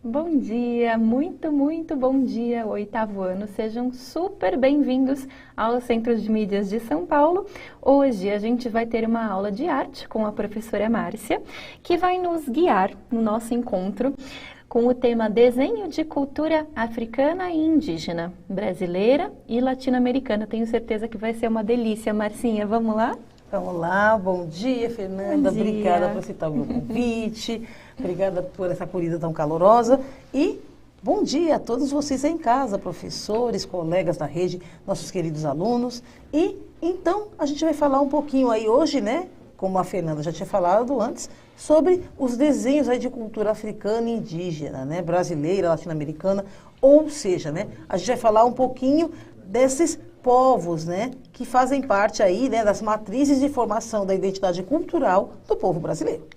Bom dia, muito bom dia, oitavo ano. Sejam super bem-vindos ao Centro de Mídias de São Paulo. Hoje a gente vai ter uma aula de arte com a professora Márcia, que vai nos guiar no nosso encontro com o tema Desenho de Cultura Africana e Indígena, Brasileira e Latino-Americana. Tenho certeza que vai ser uma delícia, Marcinha. Vamos lá? Vamos lá, bom dia, Fernanda. Bom dia. Obrigada por aceitar o meu convite. Obrigada por essa acolhida tão calorosa. E bom dia a todos vocês aí em casa, professores, colegas da rede, nossos queridos alunos. E então a gente vai falar um pouquinho aí hoje, né? Como a Fernanda já tinha falado antes, sobre os desenhos aí de cultura africana e indígena, né? Brasileira, latino-americana. Ou seja, né? A gente vai falar um pouquinho desses povos, né, que fazem parte aí, né, das matrizes de formação da identidade cultural do povo brasileiro.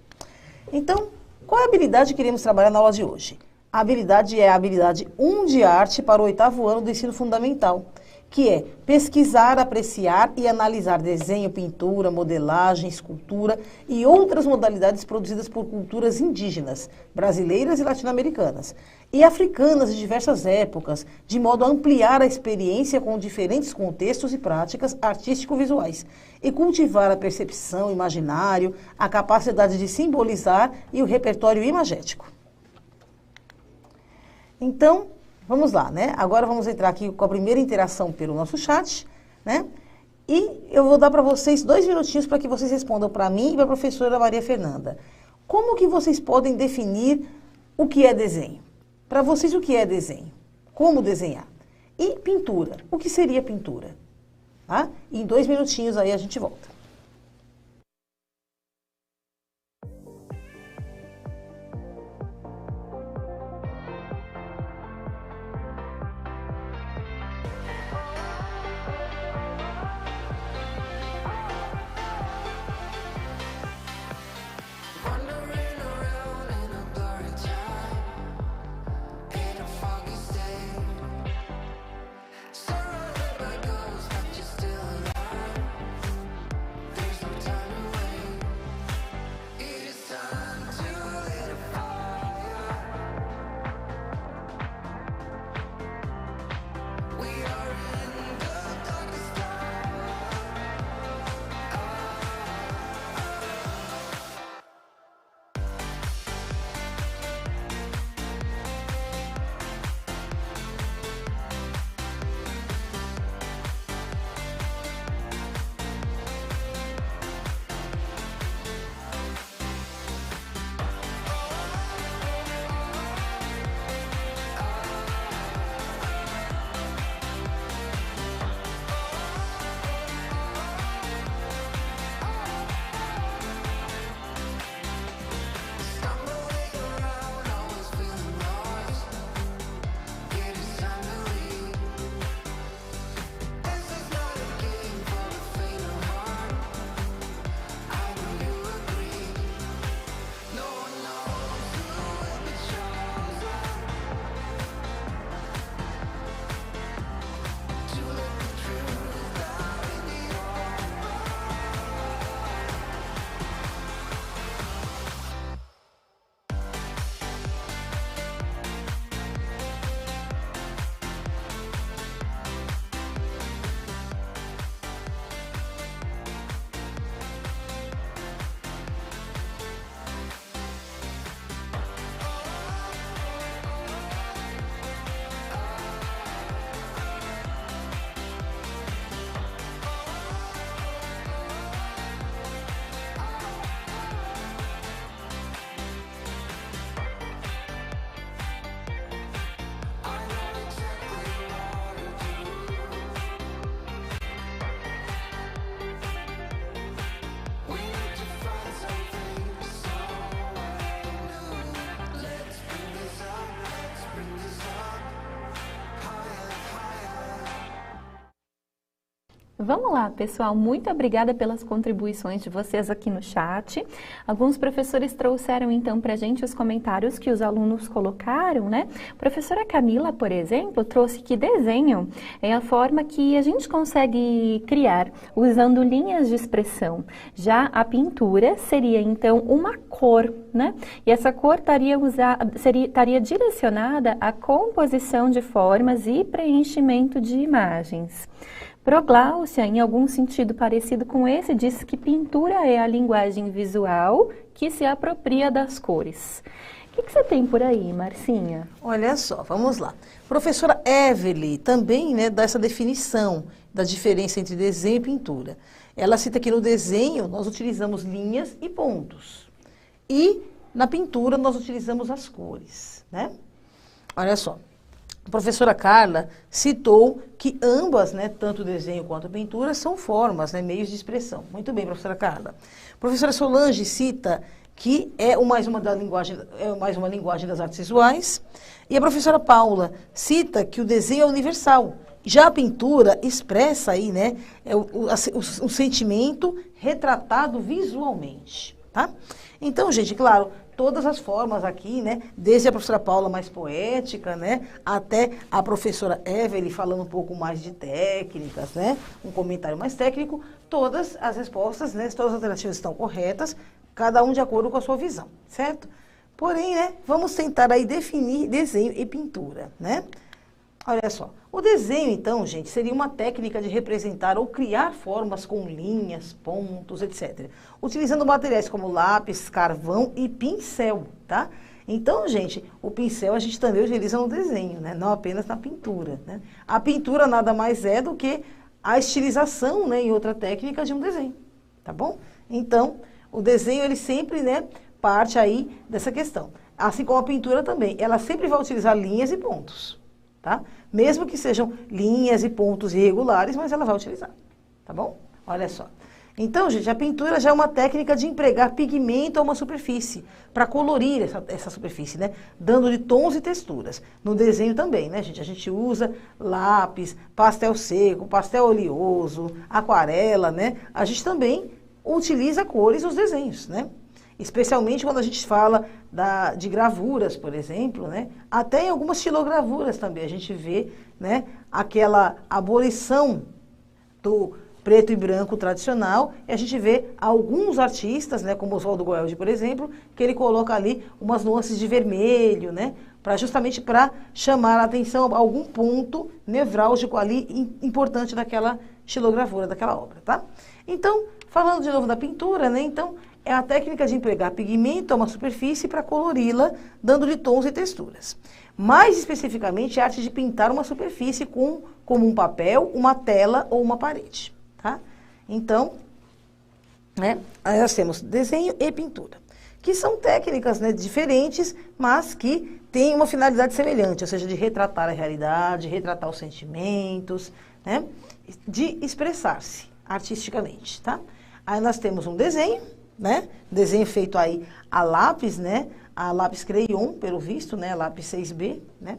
Então, qual é a habilidade que queremos trabalhar na aula de hoje? A habilidade é a habilidade 1 de arte para o oitavo ano do ensino fundamental, que é pesquisar, apreciar e analisar desenho, pintura, modelagem, escultura e outras modalidades produzidas por culturas indígenas, brasileiras e latino-americanas, e africanas de diversas épocas, de modo a ampliar a experiência com diferentes contextos e práticas artístico-visuais, e cultivar a percepção, o imaginário, a capacidade de simbolizar e o repertório imagético. Então, vamos lá, né? Agora vamos entrar aqui com a primeira interação pelo nosso chat, né? E eu vou dar para vocês 2 minutinhos para que vocês respondam para mim e para a professora Maria Fernanda. Como que vocês podem definir o que é desenho? Para vocês, o que é desenho? Como desenhar? E pintura? O que seria pintura? Tá? Em 2 minutinhos aí a gente volta. Vamos lá, pessoal. Muito obrigada pelas contribuições de vocês aqui no chat. Alguns professores trouxeram, então, para a gente os comentários que os alunos colocaram, né? A professora Camila, por exemplo, trouxe que desenho é a forma que a gente consegue criar usando linhas de expressão. Já a pintura seria, então, uma cor, né? E essa cor estaria direcionada à composição de formas e preenchimento de imagens. Progláucia, em algum sentido parecido com esse, diz que pintura é a linguagem visual que se apropria das cores. O que você tem por aí, Marcinha? Olha só, vamos lá. Professora Evelyn também, né, dá essa definição da diferença entre desenho e pintura. Ela cita que no desenho nós utilizamos linhas e pontos. E na pintura nós utilizamos as cores, né? Olha só. A professora Carla citou que ambas, né, tanto o desenho quanto a pintura, são formas, né, meios de expressão. Muito bem, professora Carla. A professora Solange cita que é mais uma linguagem das artes visuais. E a professora Paula cita que o desenho é universal. Já a pintura expressa aí, né, o sentimento retratado visualmente, tá? Então, gente, claro, todas as formas aqui, né, desde a professora Paula mais poética, né, até a professora Evelyn falando um pouco mais de técnicas, né, um comentário mais técnico, todas as respostas, né, todas as alternativas estão corretas, cada um de acordo com a sua visão, certo? Porém, né, vamos tentar aí definir desenho e pintura, né? Olha só, o desenho, então, gente, seria uma técnica de representar ou criar formas com linhas, pontos, etc. Utilizando materiais como lápis, carvão e pincel, tá? Então, gente, o pincel a gente também utiliza no desenho, né? Não apenas na pintura, né? A pintura nada mais é do que a estilização, né, em outra técnica de um desenho, tá bom? Então, o desenho, ele sempre, né, parte aí dessa questão. Assim como a pintura também, ela sempre vai utilizar linhas e pontos. Tá? Mesmo que sejam linhas e pontos irregulares, mas ela vai utilizar, tá bom? Olha só. Então, gente, a pintura já é uma técnica de empregar pigmento a uma superfície, para colorir essa superfície, né? Dando-lhe tons e texturas. No desenho também, né, gente? A gente usa lápis, pastel seco, pastel oleoso, aquarela, né? A gente também utiliza cores nos desenhos, né? Especialmente quando a gente fala de gravuras, por exemplo, né? Até em algumas xilogravuras também a gente vê, né, aquela abolição do preto e branco tradicional, e a gente vê alguns artistas, né, como Oswaldo Goeldi, por exemplo, que ele coloca ali umas nuances de vermelho, né, justamente para chamar a atenção a algum ponto nevrálgico ali importante daquela xilogravura, daquela obra, tá? Então, falando de novo da pintura, né, então, é a técnica de empregar pigmento a uma superfície para colori-la, dando-lhe tons e texturas. Mais especificamente, é a arte de pintar uma superfície como um papel, uma tela ou uma parede. Tá? Então, né, aí nós temos desenho e pintura, que são técnicas, né, diferentes, mas que têm uma finalidade semelhante, ou seja, de retratar a realidade, retratar os sentimentos, né, de expressar-se artisticamente. Tá? Aí nós temos um desenho, né? Desenho feito aí a lápis, né? A lápis crayon, pelo visto, né? Lápis 6B, né?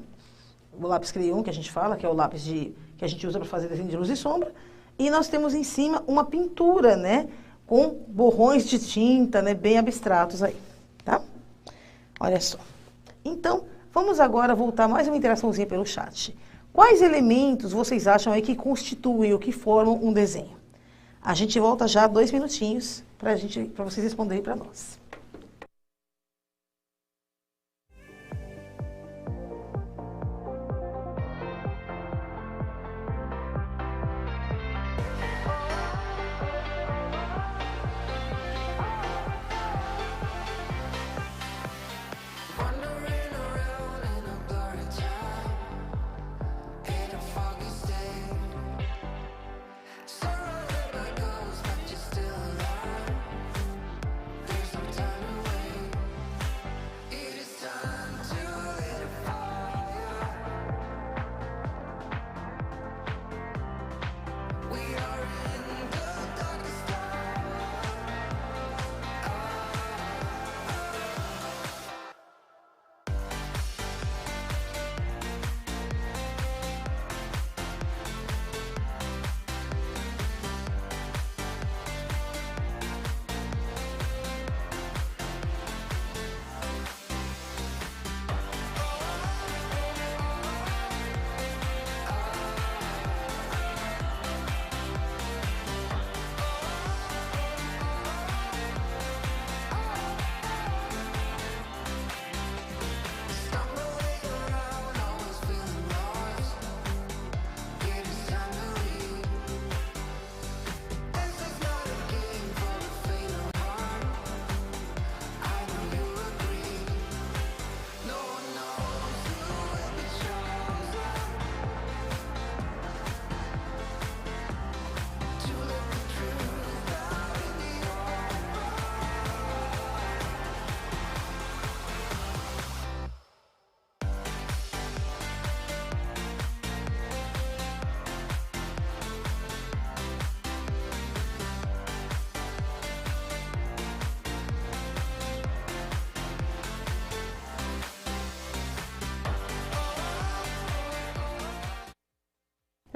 O lápis crayon que a gente fala, que é o lápis que a gente usa para fazer desenho de luz e sombra. E nós temos em cima uma pintura, né? Com borrões de tinta, né? Bem abstratos aí, tá? Olha só. Então, vamos agora voltar mais uma interaçãozinha pelo chat. Quais elementos vocês acham aí que constituem ou que formam um desenho? A gente volta já 2 minutinhos para vocês responderem para nós. Surrounded by ghosts, but you're still alive. There's no time.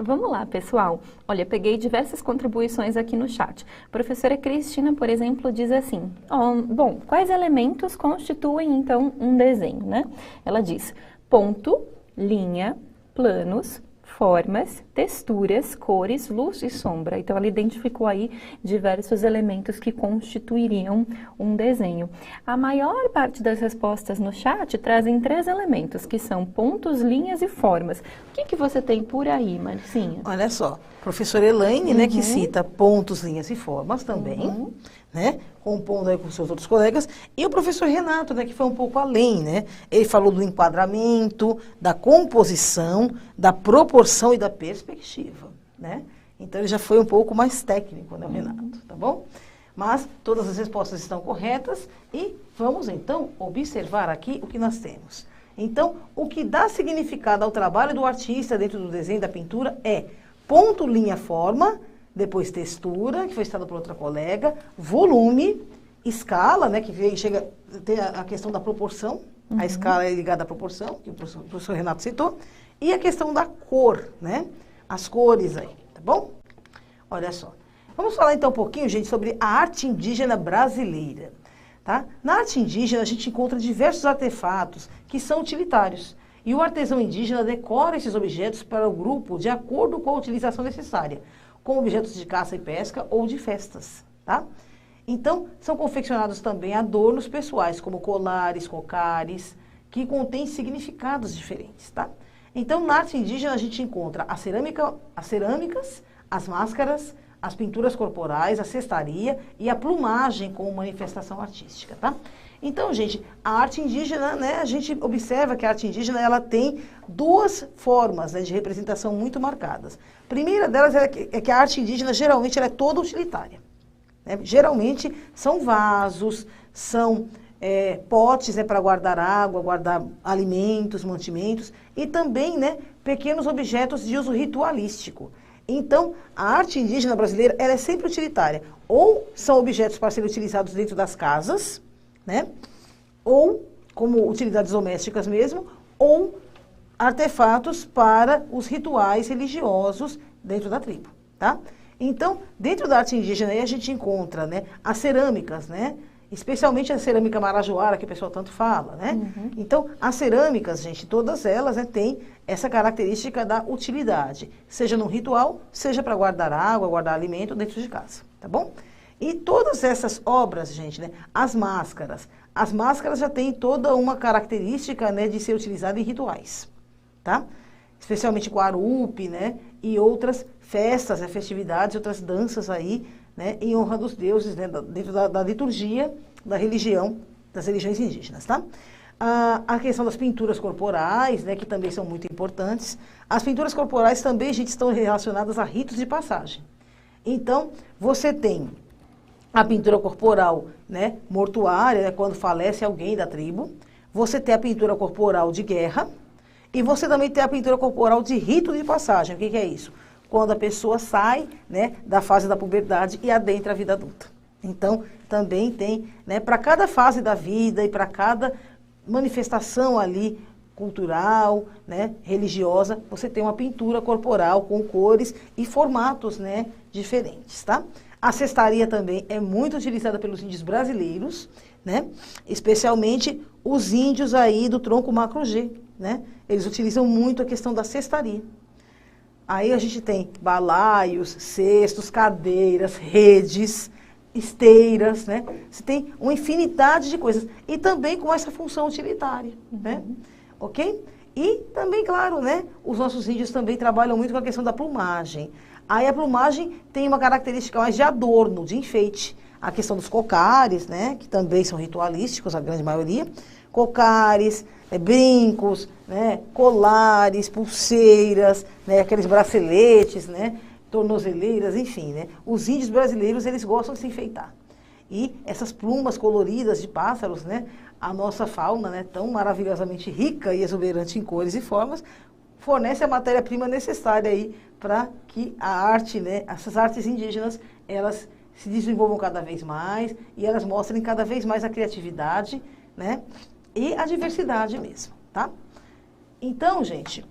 Vamos lá, pessoal. Olha, peguei diversas contribuições aqui no chat. A professora Cristina, por exemplo, diz assim, bom, quais elementos constituem, então, um desenho, né? Ela diz, ponto, linha, planos, formas, texturas, cores, luz e sombra. Então, ela identificou aí diversos elementos que constituiriam um desenho. A maior parte das respostas no chat trazem 3 elementos, que são pontos, linhas e formas. O que você tem por aí, Marcinha? Olha só, professora Elaine, né, que cita pontos, linhas e formas também, né, compondo aí com seus outros colegas, e o professor Renato, né, que foi um pouco além, né, ele falou do enquadramento, da composição, da proporção e da perspectiva, né, então ele já foi um pouco mais técnico, né, o Renato, tá bom? Mas todas as respostas estão corretas e vamos então observar aqui o que nós temos. Então, o que dá significado ao trabalho do artista dentro do desenho da pintura é ponto, linha, forma, depois textura, que foi citada por outra colega, volume, escala, né, que tem a questão da proporção, a escala é ligada à proporção, que o professor Renato citou, e a questão da cor, né, as cores aí, tá bom? Olha só. Vamos falar então um pouquinho, gente, sobre a arte indígena brasileira. Tá? Na arte indígena, a gente encontra diversos artefatos que são utilitários. E o artesão indígena decora esses objetos para o grupo de acordo com a utilização necessária, como objetos de caça e pesca ou de festas. Tá? Então, são confeccionados também adornos pessoais, como colares, cocares, que contêm significados diferentes. Tá? Então, na arte indígena, a gente encontra as cerâmicas, as máscaras, as pinturas corporais, a cestaria e a plumagem como manifestação artística, tá? Então, gente, a arte indígena, né, a gente observa que a arte indígena, ela tem 2 formas, né, de representação muito marcadas. A primeira delas é que a arte indígena, geralmente, ela é toda utilitária. Né? Geralmente, são vasos, são potes, né, para guardar água, guardar alimentos, mantimentos, e também, né, pequenos objetos de uso ritualístico. Então, a arte indígena brasileira, ela é sempre utilitária. Ou são objetos para serem utilizados dentro das casas, né? Ou como utilidades domésticas mesmo, ou artefatos para os rituais religiosos dentro da tribo, tá? Então, dentro da arte indígena aí a gente encontra, né, as cerâmicas, né? Especialmente a cerâmica marajoara, que o pessoal tanto fala, né? Então, as cerâmicas, gente, todas elas, né, têm essa característica da utilidade, seja num ritual, seja para guardar água, guardar alimento dentro de casa, tá bom? E todas essas obras, gente, né, as máscaras já têm toda uma característica, né, de ser utilizada em rituais, tá? Especialmente com a arupe, né, e outras festas, né, festividades, outras danças aí, né, em honra dos deuses, né, dentro da liturgia da religião, das religiões indígenas, tá? A questão das pinturas corporais, né, que também são muito importantes. As pinturas corporais também, gente, estão relacionadas a ritos de passagem. Então, você tem a pintura corporal, né, mortuária, né, quando falece alguém da tribo. Você tem a pintura corporal de guerra. E você também tem a pintura corporal de rito de passagem. O que é isso? Quando a pessoa sai, né, da fase da puberdade e adentra a vida adulta. Então, também tem, né, para cada fase da vida e para cada manifestação ali cultural, né, religiosa, você tem uma pintura corporal com cores e formatos, né, diferentes, tá? A cestaria também é muito utilizada pelos índios brasileiros, né, especialmente os índios aí do tronco macro-G, né? Eles utilizam muito a questão da cestaria. Aí a gente tem balaios, cestos, cadeiras, redes, esteiras, né? Você tem uma infinidade de coisas. E também com essa função utilitária, né? Ok? E também, claro, né? Os nossos índios também trabalham muito com a questão da plumagem. Aí a plumagem tem uma característica mais de adorno, de enfeite. A questão dos cocares, né? Que também são ritualísticos, a grande maioria. Cocares, brincos, né, colares, pulseiras, né, aqueles braceletes, né, tornozeleiras, enfim, né. Os índios brasileiros, eles gostam de se enfeitar. E essas plumas coloridas de pássaros, né, a nossa fauna, né, tão maravilhosamente rica e exuberante em cores e formas, fornece a matéria-prima necessária aí para que a arte, né, essas artes indígenas, elas se desenvolvam cada vez mais e elas mostrem cada vez mais a criatividade, né, e a diversidade mesmo, tá? Então, gente,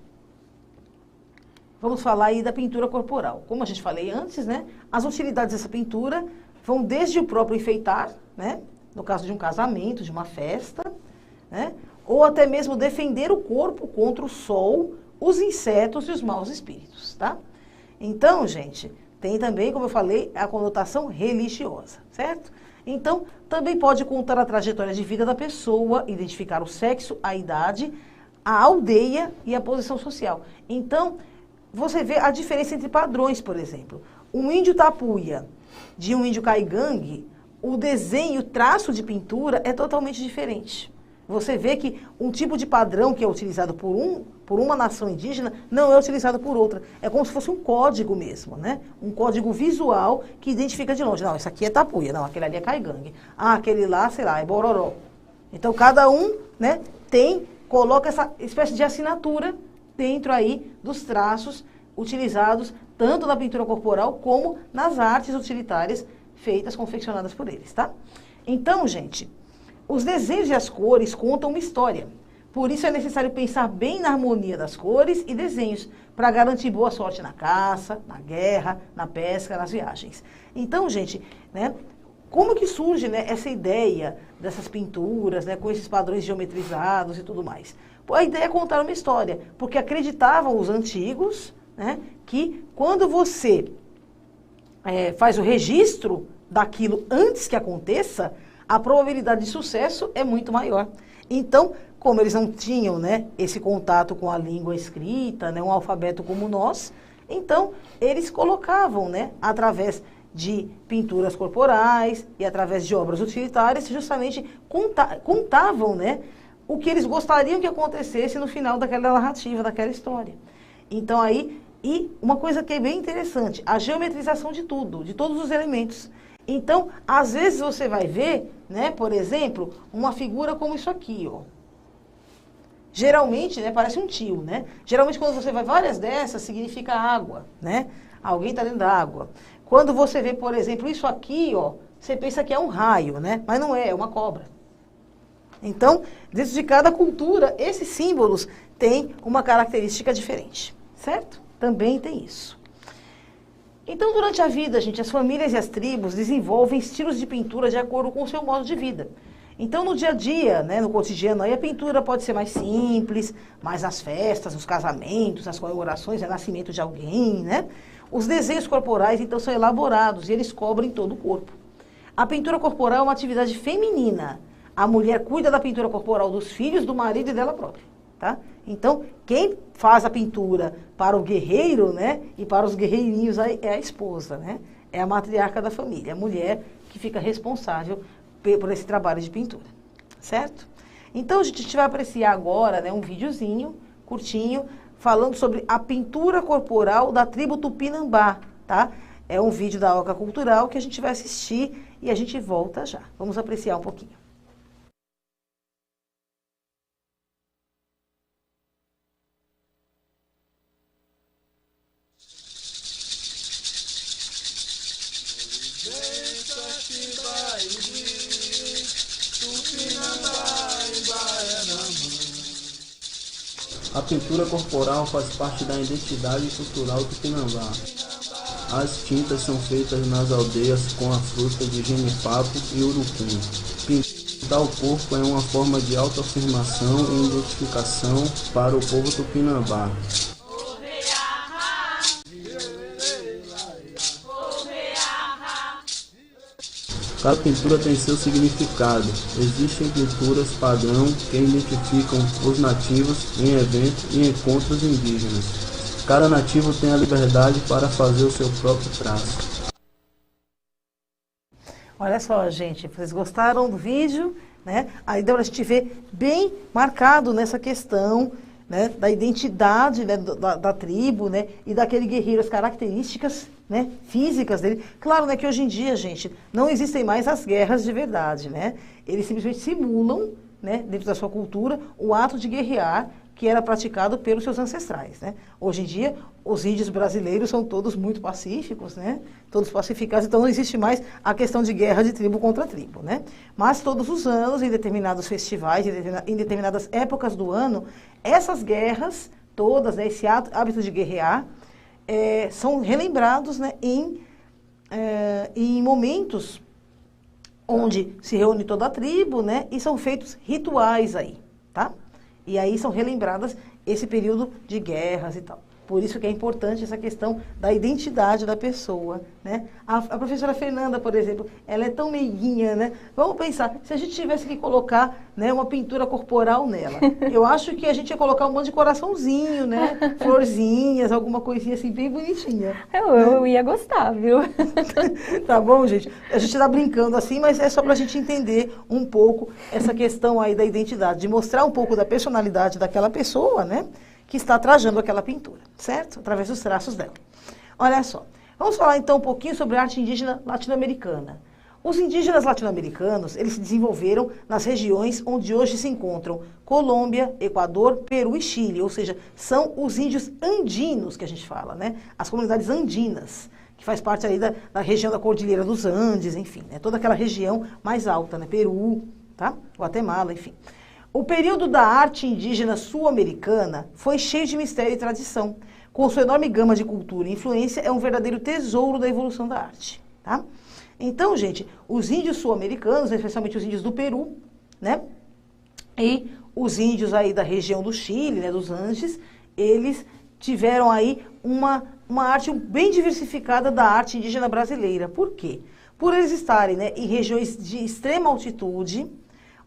vamos falar aí da pintura corporal. Como a gente falei antes, né, as utilidades dessa pintura vão desde o próprio enfeitar, né, no caso de um casamento, de uma festa, né, ou até mesmo defender o corpo contra o sol, os insetos e os maus espíritos, tá? Então, gente, tem também, como eu falei, a conotação religiosa, certo? Então, também pode contar a trajetória de vida da pessoa, identificar o sexo, a idade, a aldeia e a posição social. Então, você vê a diferença entre padrões, por exemplo. Um índio tapuia de um índio caigangue, o desenho, o traço de pintura é totalmente diferente. Você vê que um tipo de padrão que é utilizado por uma nação indígena não é utilizado por outra. É como se fosse um código mesmo, né? Um código visual que identifica de longe. Não, isso aqui é tapuia, não, aquele ali é caigangue. Ah, aquele lá, sei lá, é bororó. Então, cada um, né, coloca essa espécie de assinatura dentro aí dos traços utilizados tanto na pintura corporal como nas artes utilitárias feitas, confeccionadas por eles, tá? Então, gente, os desenhos e as cores contam uma história. Por isso é necessário pensar bem na harmonia das cores e desenhos, para garantir boa sorte na caça, na guerra, na pesca, nas viagens. Então, gente, né, como que surge, né, essa ideia dessas pinturas, né, com esses padrões geometrizados e tudo mais? Pô, a ideia é contar uma história, porque acreditavam os antigos, né, que quando você faz o registro daquilo antes que aconteça, a probabilidade de sucesso é muito maior. Então, como eles não tinham, né, esse contato com a língua escrita, né, um alfabeto como nós, então eles colocavam, né, através de pinturas corporais e através de obras utilitárias, justamente contavam, né, o que eles gostariam que acontecesse no final daquela narrativa, daquela história. Então aí, e uma coisa que é bem interessante, a geometrização de tudo, de todos os elementos. Então, às vezes você vai ver, né, por exemplo, uma figura como isso aqui, ó. Geralmente, né, parece um tio, né? Geralmente quando você vai várias dessas, significa água, né? Alguém está dentro da água. Quando você vê, por exemplo, isso aqui, ó, você pensa que é um raio, né? Mas não é, é uma cobra. Então, dentro de cada cultura, esses símbolos têm uma característica diferente, certo? Também tem isso. Então, durante a vida, gente, as famílias e as tribos desenvolvem estilos de pintura de acordo com o seu modo de vida. Então, no dia a dia, né, no cotidiano, aí a pintura pode ser mais simples, mais nas festas, nos casamentos, nas comemorações, é nascimento de alguém, né? Os desenhos corporais, então, são elaborados e eles cobrem todo o corpo. A pintura corporal é uma atividade feminina. A mulher cuida da pintura corporal dos filhos, do marido e dela própria, tá? Então, quem faz a pintura para o guerreiro, né, e para os guerreirinhos é a esposa, né? É a matriarca da família, a mulher que fica responsável por esse trabalho de pintura, certo? Então, a gente vai apreciar agora, né, um videozinho curtinho falando sobre a pintura corporal da tribo Tupinambá, tá? É um vídeo da Oca Cultural que a gente vai assistir e a gente volta já. Vamos apreciar um pouquinho. A pintura corporal faz parte da identidade cultural tupinambá. As tintas são feitas nas aldeias com a fruta de genipapo e urucum. Pintar o corpo é uma forma de autoafirmação e identificação para o povo tupinambá. Cada pintura tem seu significado. Existem pinturas padrão que identificam os nativos em eventos e encontros indígenas. Cada nativo tem a liberdade para fazer o seu próprio traço. Olha só, gente, vocês gostaram do vídeo, né? Aí dá pra gente ver bem marcado nessa questão, né, da identidade, né, da tribo, né, e daquele guerreiro, as características, né, físicas dele. Claro, né, que hoje em dia, gente, não existem mais as guerras de verdade, né? Eles simplesmente simulam, né, dentro da sua cultura, o ato de guerrear que era praticado pelos seus ancestrais, né? Hoje em dia, os índios brasileiros são todos muito pacíficos, né? Todos pacificados, então não existe mais a questão de guerra de tribo contra tribo, né? Mas todos os anos, em determinados festivais, em determinadas épocas do ano, essas guerras todas, né, esse hábito de guerrear, são relembrados, né, em momentos onde se reúne toda a tribo, né, e são feitos rituais aí, tá? E aí são relembradas esse período de guerras e tal. Por isso que é importante essa questão da identidade da pessoa, né? A professora Fernanda, por exemplo, ela é tão meiguinha, né? Vamos pensar, se a gente tivesse que colocar, né, uma pintura corporal nela, eu acho que a gente ia colocar um monte de coraçãozinho, né? Florzinhas, alguma coisinha assim bem bonitinha. Eu ia gostar, viu? Tá bom, gente? A gente tá brincando assim, mas é só pra gente entender um pouco essa questão aí da identidade, de mostrar um pouco da personalidade daquela pessoa, né? Que está trajando aquela pintura, certo? Através dos traços dela. Olha só, vamos falar então um pouquinho sobre a arte indígena latino-americana. Os indígenas latino-americanos, eles se desenvolveram nas regiões onde hoje se encontram Colômbia, Equador, Peru e Chile, ou seja, são os índios andinos que a gente fala, né? As comunidades andinas, que faz parte aí da região da Cordilheira dos Andes, enfim, né? Toda aquela região mais alta, né? Peru, tá? Guatemala, enfim. O período da arte indígena sul-americana foi cheio de mistério e tradição. Com sua enorme gama de cultura e influência, é um verdadeiro tesouro da evolução da arte, tá? Então, gente, os índios sul-americanos, especialmente os índios do Peru, né? E os índios aí da região do Chile, né, dos Andes, eles tiveram aí uma arte bem diversificada da arte indígena brasileira. Por quê? Por eles estarem, né, em regiões de extrema altitude,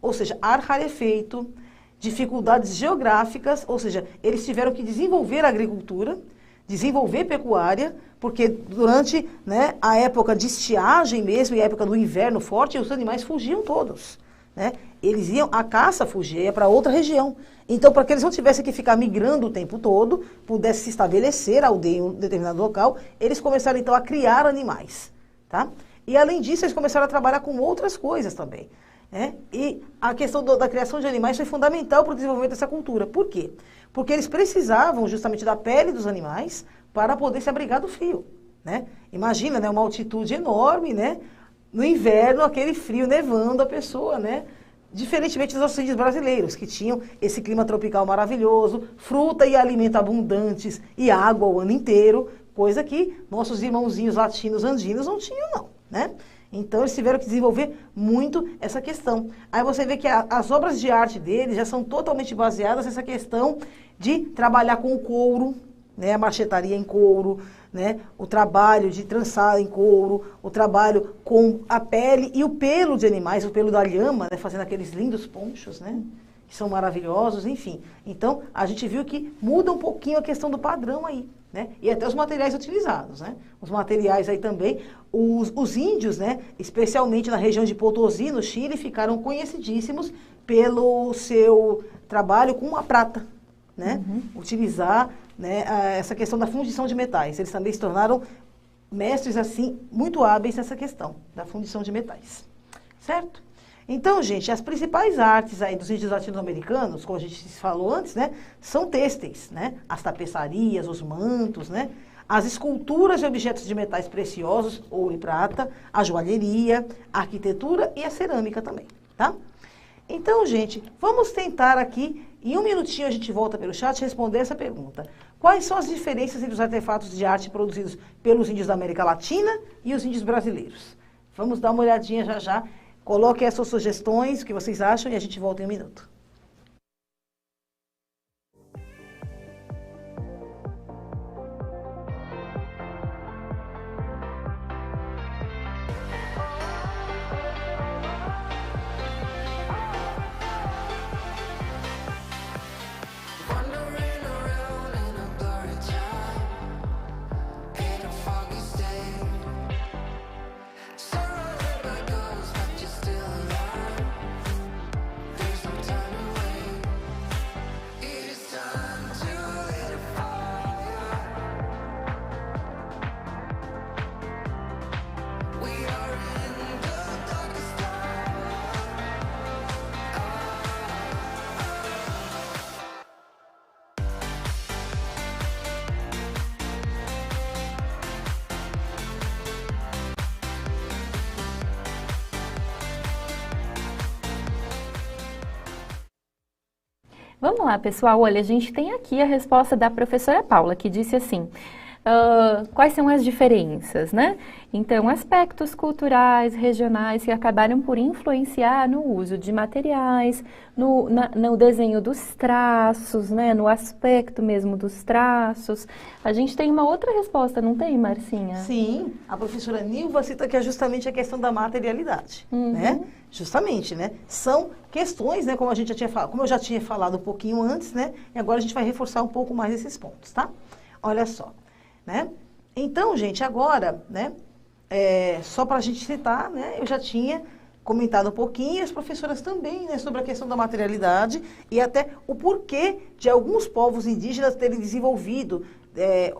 ou seja, ar rarefeito, dificuldades geográficas, ou seja, eles tiveram que desenvolver a agricultura, desenvolver pecuária, porque durante, né, a época de estiagem mesmo, e a época do inverno forte, os animais fugiam todos, né? Eles iam, a caça fugia para outra região. Então, para que eles não tivessem que ficar migrando o tempo todo, pudesse se estabelecer a aldeia em um determinado local, eles começaram então a criar animais, tá? E além disso, eles começaram a trabalhar com outras coisas também. E a questão da criação de animais foi fundamental para o desenvolvimento dessa cultura. Por quê? Porque eles precisavam justamente da pele dos animais para poder se abrigar do frio, né? Imagina, né, uma altitude enorme, né? No inverno, aquele frio nevando a pessoa, né? Diferentemente dos nossos índios brasileiros, que tinham esse clima tropical maravilhoso, fruta e alimento abundantes e água o ano inteiro, coisa que nossos irmãozinhos latinos andinos não tinham, não, né? Então, eles tiveram que desenvolver muito essa questão. Aí você vê que as obras de arte deles já são totalmente baseadas nessa questão de trabalhar com o couro, né, a marchetaria em couro, né, o trabalho de trançar em couro, o trabalho com a pele e o pelo de animais, o pelo da lhama, né, fazendo aqueles lindos ponchos, né, que são maravilhosos, enfim. Então, a gente viu que muda um pouquinho a questão do padrão aí, né, e até os materiais utilizados, né. Os materiais aí também, os índios, né, especialmente na região de Potosí, no Chile, ficaram conhecidíssimos pelo seu trabalho com a prata, né, utilizar, né, essa questão da fundição de metais. Eles também se tornaram mestres, assim, muito hábeis nessa questão da fundição de metais, certo? Então, gente, as principais artes aí dos índios latino-americanos, como a gente falou antes, né, são têxteis, né, as tapeçarias, os mantos, né, as esculturas de objetos de metais preciosos, ouro e prata, a joalheria, a arquitetura e a cerâmica também, tá? Então, gente, vamos tentar aqui, em um minutinho a gente volta pelo chat, responder essa pergunta. Quais são as diferenças entre os artefatos de arte produzidos pelos índios da América Latina e os índios brasileiros? Vamos dar uma olhadinha já já. Coloquem as suas sugestões, o que vocês acham, e a gente volta em um minuto. Vamos lá, pessoal. Olha, a gente tem aqui a resposta da professora Paula, que disse assim: quais são as diferenças, né? Então, aspectos culturais, regionais que acabaram por influenciar no uso de materiais, no desenho dos traços, né? No aspecto mesmo dos traços. A gente tem uma outra resposta, não tem, Marcinha? Sim, a professora Nilva cita que é justamente a questão da materialidade, né? Justamente, né? São questões, né? Como eu já tinha falado um pouquinho antes, né? E agora a gente vai reforçar um pouco mais esses pontos, tá? Olha só, né? Então, gente, agora, né? Só para a gente citar, né? Eu já tinha comentado um pouquinho, e as professoras também, né? Sobre a questão da materialidade e até o porquê de alguns povos indígenas terem desenvolvido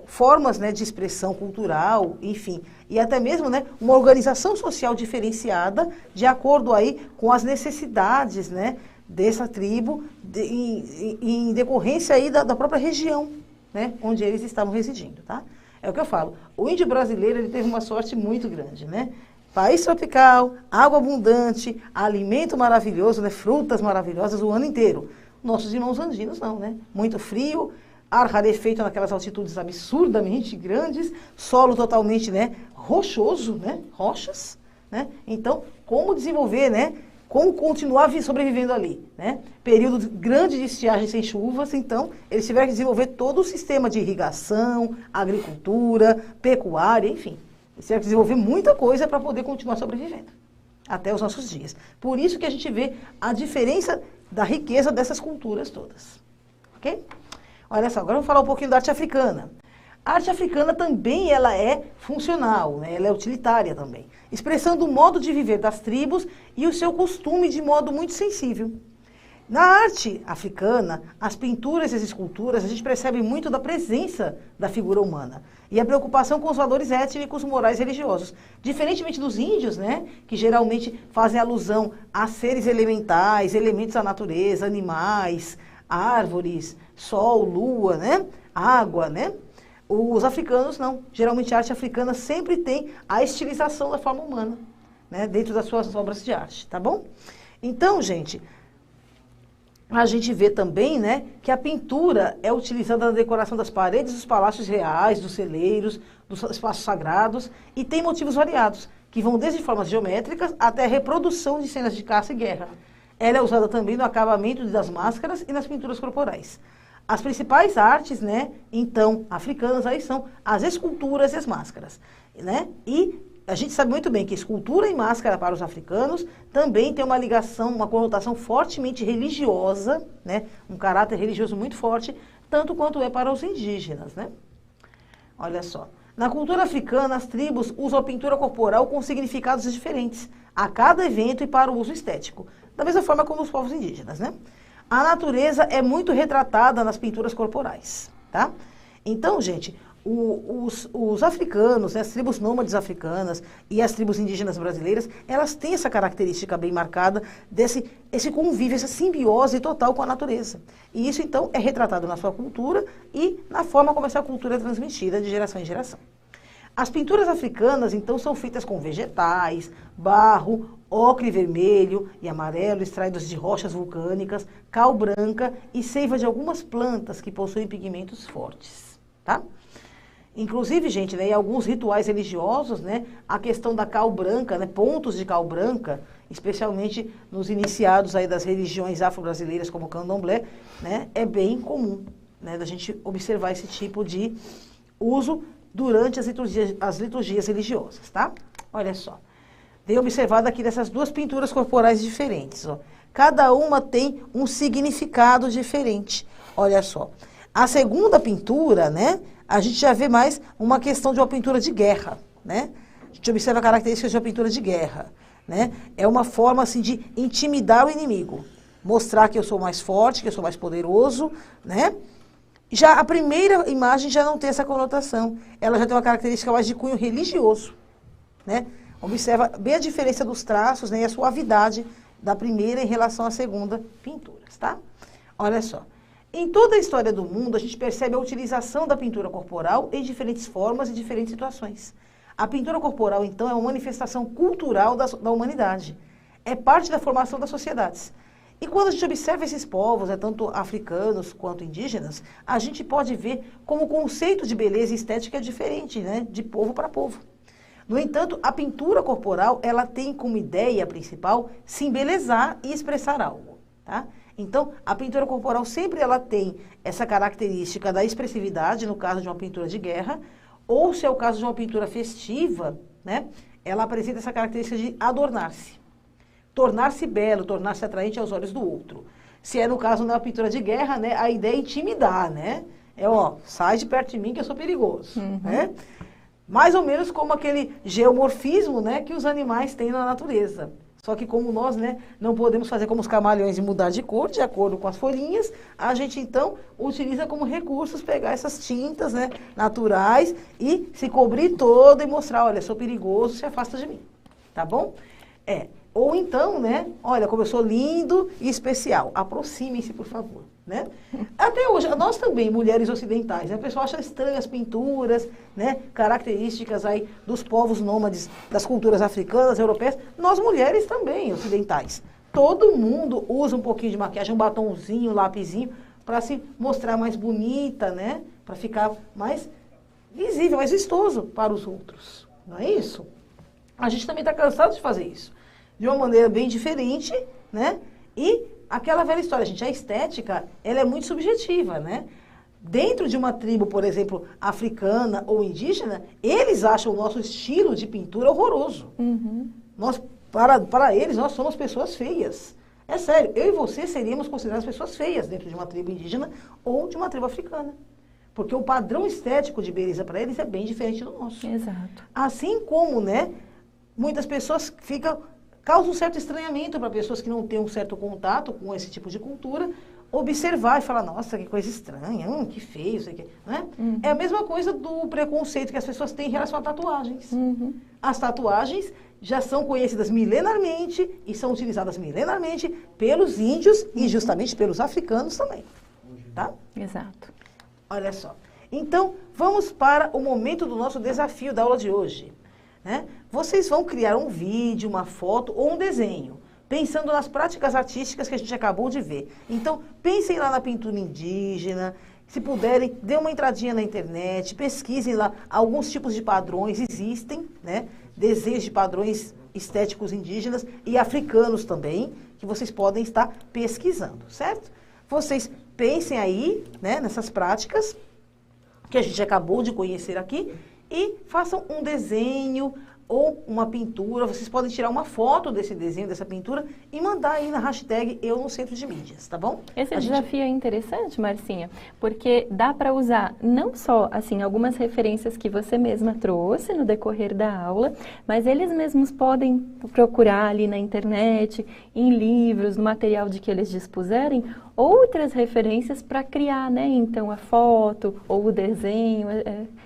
formas, né, de expressão cultural, enfim, e até mesmo, né, uma organização social diferenciada de acordo aí com as necessidades, né, dessa tribo em decorrência aí da própria região, né, onde eles estavam residindo, tá? É o que eu falo, o índio brasileiro ele teve uma sorte muito grande, né? País tropical, água abundante, alimento maravilhoso, né, frutas maravilhosas o ano inteiro. Nossos irmãos andinos não, né? Muito frio, ar rarefeito naquelas altitudes absurdamente grandes, solo totalmente, né, rochoso, né, rochas, né? Então, como desenvolver, né, como continuar sobrevivendo ali, né? Período grande de estiagem sem chuvas, então, eles tiveram que desenvolver todo o sistema de irrigação, agricultura, pecuária, enfim. Eles tiveram que desenvolver muita coisa para poder continuar sobrevivendo até os nossos dias. Por isso que a gente vê a diferença da riqueza dessas culturas todas, ok? Olha só, agora vamos falar um pouquinho da arte africana. A arte africana também ela é funcional, né? Ela é utilitária também, expressando o modo de viver das tribos e o seu costume de modo muito sensível. Na arte africana, as pinturas e as esculturas, a gente percebe muito da presença da figura humana e a preocupação com os valores étnicos, morais e religiosos. Diferentemente dos índios, né, que geralmente fazem alusão a seres elementais, elementos da natureza, animais, árvores, sol, lua, né? Água, né? Os africanos não. Geralmente a arte africana sempre tem a estilização da forma humana, né? Dentro das suas obras de arte, tá bom? Então, gente, a gente vê também, né, que a pintura é utilizada na decoração das paredes dos palácios reais, dos celeiros, dos espaços sagrados e tem motivos variados, que vão desde formas geométricas até a reprodução de cenas de caça e guerra. Ela é usada também no acabamento das máscaras e nas pinturas corporais. As principais artes, né, então, africanas, aí são as esculturas e as máscaras, né? E a gente sabe muito bem que escultura e máscara para os africanos também tem uma ligação, uma conotação fortemente religiosa, né? Um caráter religioso muito forte, tanto quanto é para os indígenas, né? Olha só. Na cultura africana, as tribos usam a pintura corporal com significados diferentes a cada evento e para o uso estético, da mesma forma como os povos indígenas, né? A natureza é muito retratada nas pinturas corporais, tá? Então, gente, os africanos, né, as tribos nômades africanas e as tribos indígenas brasileiras, elas têm essa característica bem marcada esse convívio, essa simbiose total com a natureza. E isso, então, é retratado na sua cultura e na forma como essa cultura é transmitida de geração em geração. As pinturas africanas, então, são feitas com vegetais, barro, ocre vermelho e amarelo, extraídos de rochas vulcânicas, cal branca e seiva de algumas plantas que possuem pigmentos fortes, tá? Inclusive, gente, né, em alguns rituais religiosos, né, a questão da cal branca, né, pontos de cal branca, especialmente nos iniciados aí das religiões afro-brasileiras como o candomblé, né, é bem comum, né, da gente observar esse tipo de uso durante as liturgias religiosas, tá? Olha só. Dei observado aqui dessas duas pinturas corporais diferentes, ó. Cada uma tem um significado diferente. Olha só. A segunda pintura, né, a gente já vê mais uma questão de uma pintura de guerra, né? A gente observa características de uma pintura de guerra, né? É uma forma, assim, de intimidar o inimigo. Mostrar que eu sou mais forte, que eu sou mais poderoso, né? Já a primeira imagem já não tem essa conotação. Ela já tem uma característica mais de cunho religioso, né? Observa bem a diferença dos traços, né, e a suavidade da primeira em relação à segunda pinturas, tá? Olha só. Em toda a história do mundo, a gente percebe a utilização da pintura corporal em diferentes formas e diferentes situações. A pintura corporal, então, é uma manifestação cultural da humanidade. É parte da formação das sociedades. E quando a gente observa esses povos, tanto africanos quanto indígenas, a gente pode ver como o conceito de beleza e estética é diferente, né, de povo para povo. No entanto, a pintura corporal, ela tem como ideia principal se embelezar e expressar algo, tá? Então, a pintura corporal sempre ela tem essa característica da expressividade, no caso de uma pintura de guerra, ou se é o caso de uma pintura festiva, né, ela apresenta essa característica de adornar-se. Tornar-se belo, tornar-se atraente aos olhos do outro. Se é no caso da pintura de guerra, né, a ideia é intimidar, né? Sai de perto de mim que eu sou perigoso, né? Mais ou menos como aquele geomorfismo, né, que os animais têm na natureza. Só que como nós, né, não podemos fazer como os camaleões e mudar de cor, de acordo com as folhinhas, a gente então utiliza como recursos pegar essas tintas, né, naturais e se cobrir todo e mostrar, olha, sou perigoso, se afasta de mim, tá bom? Ou então, né, olha como eu sou lindo e especial, aproximem-se, por favor, né? Até hoje, nós também, mulheres ocidentais, né, o pessoal acha estranhas as pinturas, né, características aí dos povos nômades, das culturas africanas, europeias, nós mulheres também, ocidentais. Todo mundo usa um pouquinho de maquiagem, um batonzinho, um lapisinho, para se mostrar mais bonita, né, para ficar mais visível, mais vistoso para os outros, não é isso? A gente também está cansado de fazer isso. De uma maneira bem diferente, né? E aquela velha história, gente, a estética, ela é muito subjetiva, né? Dentro de uma tribo, por exemplo, africana ou indígena, eles acham o nosso estilo de pintura horroroso. Para eles, nós somos pessoas feias. É sério, eu e você seríamos consideradas pessoas feias dentro de uma tribo indígena ou de uma tribo africana. Porque o padrão estético de beleza para eles é bem diferente do nosso. Exato. Assim como, né, muitas pessoas causa um certo estranhamento para pessoas que não têm um certo contato com esse tipo de cultura, observar e falar, nossa, que coisa estranha, que feio, isso aqui, né? É a mesma coisa do preconceito que as pessoas têm em relação a tatuagens. As tatuagens já são conhecidas milenarmente e são utilizadas milenarmente pelos índios e justamente pelos africanos também, tá? Exato. Olha só. Então, vamos para o momento do nosso desafio da aula de hoje. Né? Vocês vão criar um vídeo, uma foto ou um desenho, pensando nas práticas artísticas que a gente acabou de ver. Então, pensem lá na pintura indígena, se puderem, dê uma entradinha na internet, pesquisem lá alguns tipos de padrões, existem, né? Desenhos de padrões estéticos indígenas e africanos também, que vocês podem estar pesquisando, certo? Vocês pensem aí, né, nessas práticas que a gente acabou de conhecer aqui, e façam um desenho ou uma pintura. Vocês podem tirar uma foto desse desenho, dessa pintura, e mandar aí na hashtag Eu no Centro de Mídias, tá bom? Esse desafio é interessante, Marcinha, porque dá para usar não só, assim, algumas referências que você mesma trouxe no decorrer da aula, mas eles mesmos podem procurar ali na internet, em livros, no material de que eles dispuserem, outras referências para criar, né, então, a foto ou o desenho.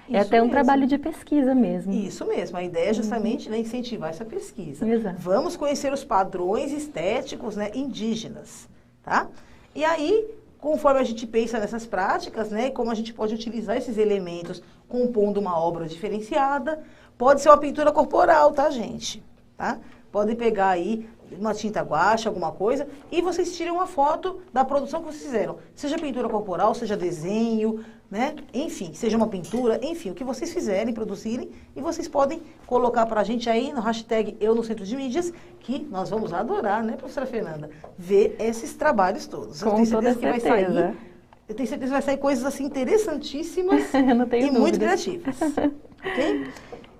É até um trabalho de pesquisa mesmo. Isso mesmo, a ideia é justamente, né, incentivar essa pesquisa. Exato. Vamos conhecer os padrões estéticos, né, indígenas, tá? E aí, conforme a gente pensa nessas práticas, né, como a gente pode utilizar esses elementos compondo uma obra diferenciada, pode ser uma pintura corporal, tá, gente? Tá? Podem pegar aí uma tinta guache, alguma coisa, e vocês tiram uma foto da produção que vocês fizeram. Seja pintura corporal, seja desenho, né? Enfim, seja uma pintura, enfim, o que vocês fizerem, produzirem, e vocês podem colocar pra gente aí no hashtag Eu no Centro de Mídias, que nós vamos adorar, né, professora Fernanda, ver esses trabalhos todos. Com toda certeza. Eu tenho certeza que vai sair coisas assim interessantíssimas e muito criativas. Ok?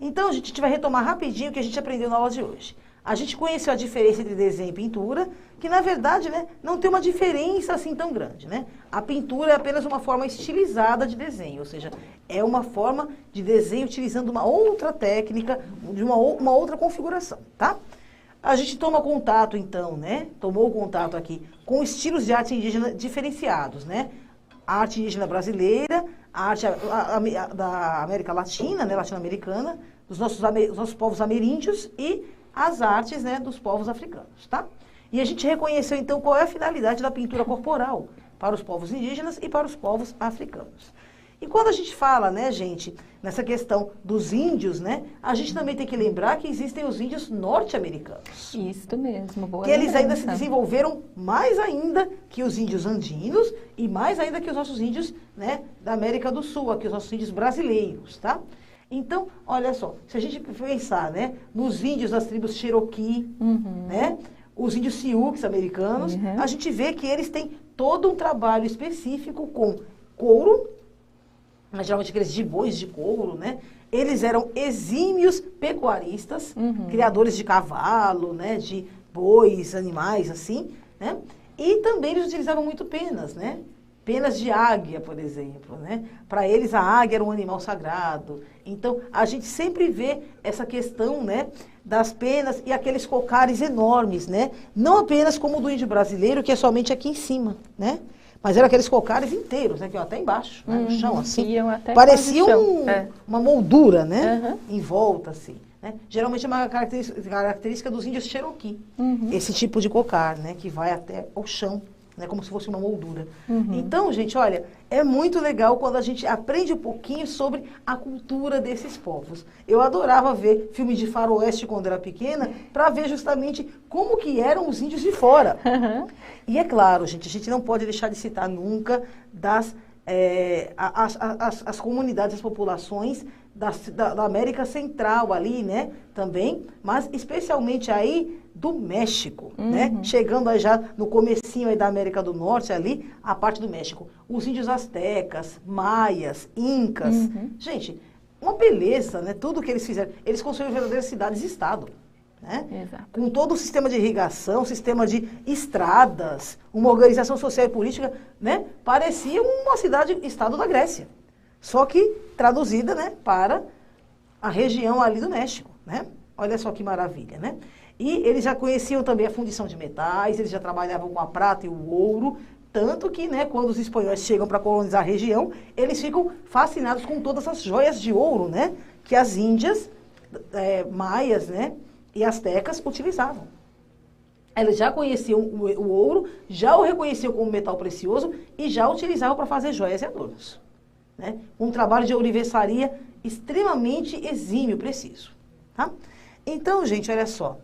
Então, a gente vai retomar rapidinho o que a gente aprendeu na aula de hoje. A gente conheceu a diferença entre desenho e pintura, que na verdade, né, não tem uma diferença assim tão grande, né? A pintura é apenas uma forma estilizada de desenho, ou seja, é uma forma de desenho utilizando uma outra técnica, de uma outra configuração, tá? A gente toma contato, então, né? Tomou contato aqui com estilos de arte indígena diferenciados, né? A arte indígena brasileira, a arte da América Latina, né, latino-americana, dos nossos povos ameríndios e as artes, né, dos povos africanos, tá? E a gente reconheceu, então, qual é a finalidade da pintura corporal para os povos indígenas e para os povos africanos. E quando a gente fala, né, gente, nessa questão dos índios, né, a gente também tem que lembrar que existem os índios norte-americanos. Isso mesmo, boa Que eles ainda se lembrança. desenvolveram mais ainda que os índios andinos e mais ainda que os nossos índios, né, da América do Sul, aqui os nossos índios brasileiros, tá? Então, olha só, se a gente pensar, né, nos índios das tribos Cherokee, né, os índios Sioux americanos, a gente vê que eles têm todo um trabalho específico com couro, geralmente aqueles gibois de couro, né? Eles eram exímios pecuaristas, criadores de cavalo, né? De bois, animais, assim, né? E também eles utilizavam muito penas, né? Penas de águia, por exemplo, né? Para eles a águia era um animal sagrado. Então, a gente sempre vê essa questão, né? Das penas e aqueles cocares enormes, né? Não apenas como o do índio brasileiro, que é somente aqui em cima, né? Mas eram aqueles cocares inteiros, né? Que iam até embaixo, né? No chão, assim. Iam até Parecia quase o chão. uma moldura, né? Em volta, assim. Né? Geralmente é uma característica dos índios Cherokee. Esse tipo de cocar, né? Que vai até o chão, né? Como se fosse uma moldura. Então, gente, olha, é muito legal quando a gente aprende um pouquinho sobre a cultura desses povos. Eu adorava ver filmes de faroeste quando era pequena, para ver justamente como que eram os índios de fora. E é claro, gente, a gente não pode deixar de citar nunca as comunidades, as populações da América Central ali, né, também, mas especialmente aí do México, né, chegando aí já no comecinho aí da América do Norte ali, a parte do México. Os índios astecas, maias, incas, gente, uma beleza, né, tudo que eles fizeram. Eles construíram verdadeiras cidades-estado. Né? Exato. Com todo o sistema de irrigação, sistema de estradas, uma organização social e política, né? Parecia uma cidade-estado da Grécia. Só que traduzida, né, para a região ali do México. Né? Olha só que maravilha. Né? E eles já conheciam também a fundição de metais, eles já trabalhavam com a prata e o ouro, tanto que, né, quando os espanhóis chegam para colonizar a região, eles ficam fascinados com todas as joias de ouro, né, que as índias, maias, né, e astecas utilizavam. Eles já conheciam o ouro, já o reconheciam como metal precioso e já utilizavam para fazer joias e adornos. Né? Um trabalho de ourivesaria extremamente exímio, preciso. Tá? Então, gente, olha só.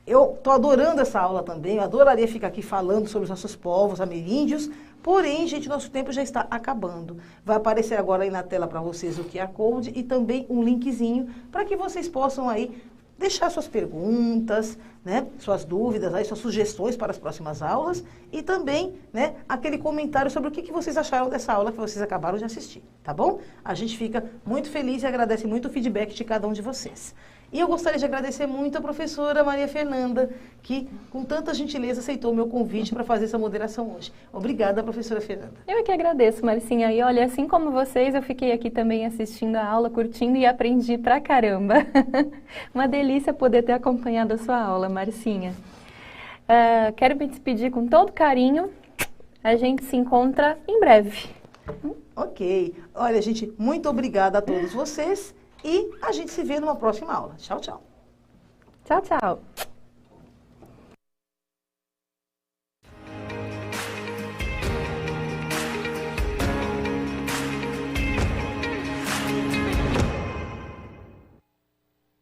Eu estou adorando essa aula também, eu adoraria ficar aqui falando sobre os nossos povos ameríndios, porém, gente, nosso tempo já está acabando. Vai aparecer agora aí na tela para vocês o QR Code e também um linkzinho para que vocês possam aí deixar suas perguntas, né, suas dúvidas, aí, suas sugestões para as próximas aulas e também, né, aquele comentário sobre o que vocês acharam dessa aula que vocês acabaram de assistir, tá bom? A gente fica muito feliz e agradece muito o feedback de cada um de vocês. E eu gostaria de agradecer muito a professora Maria Fernanda, que com tanta gentileza aceitou o meu convite para fazer essa moderação hoje. Obrigada, professora Fernanda. Eu é que agradeço, Marcinha. E olha, assim como vocês, eu fiquei aqui também assistindo a aula, curtindo e aprendi pra caramba. Uma delícia poder ter acompanhado a sua aula, Marcinha. Quero me despedir com todo carinho. A gente se encontra em breve. Ok. Olha, gente, muito obrigada a todos vocês. E a gente se vê numa próxima aula. Tchau, tchau. Tchau, tchau.